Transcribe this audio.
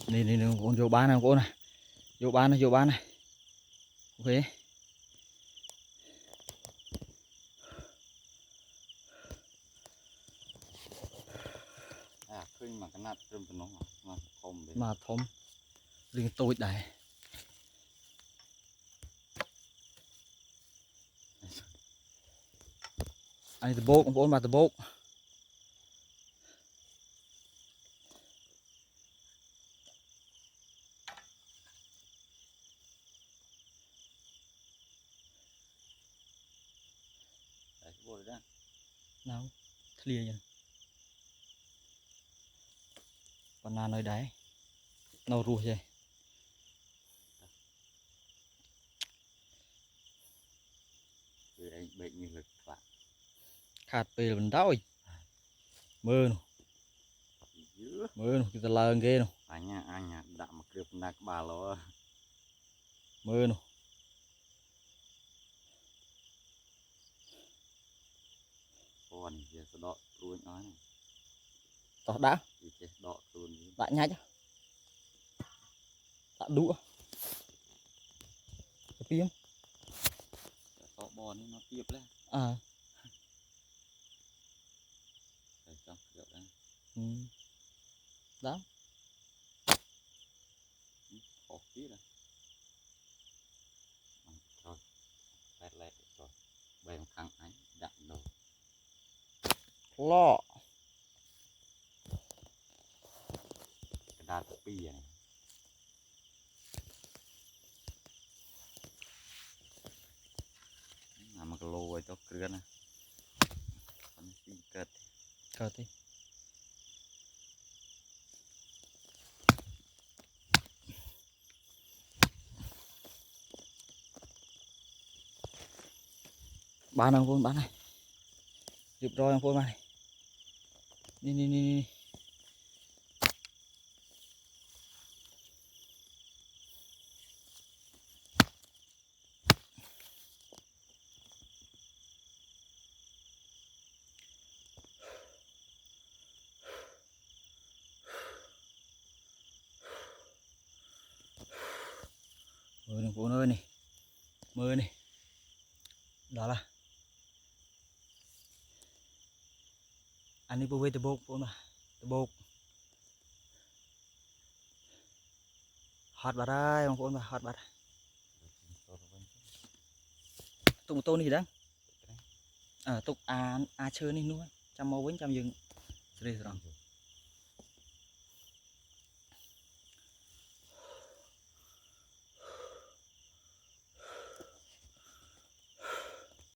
Nè con vô bán này con này, vô bán này, ok. Khơi mà cái nát trơn nó mà thom đấy. Mà thom riêng tôi đây. Anh từ bốc con mà từ bốc. Đấy vô rồi đó. Nào, clear nhỉ. Còn nào nơi đấy, nào ruột vậy. Rồi anh bệnh như lực bạn. Khát về là mình đau rồi. Mơ nó, kita lợn ghê nó. Anh đã mà cướp nạc bà lo. Mơ nó. Còn giờ sẽ đọ luôn nói này. Tỏ đã. Thì đọ luôn. Đã nhách. Đã đũa. Tiếng. Tọ bò nó tiếp lên. À. Để trong rượu đây. Đó. Khó tí rồi. Rồi. Lẹt rồi. Bèn thằng ánh đặn đầu. Lo. Cái đá pi này. Mà cái lô ấy cho cưa nè. Con pi cật. Cợt đi. Bán không con bán này. Dịp rồi không con bán này. Đi. Mơ này con ơi này. Mơ này. Đó là. Anh đi bơi từ bốc con mà. Từ bốc. Hot bà đây con mà hot bà. Tụng tôn gì đó. Tục à chơi này luôn. Trăm màu với trăm dừng. Rồi.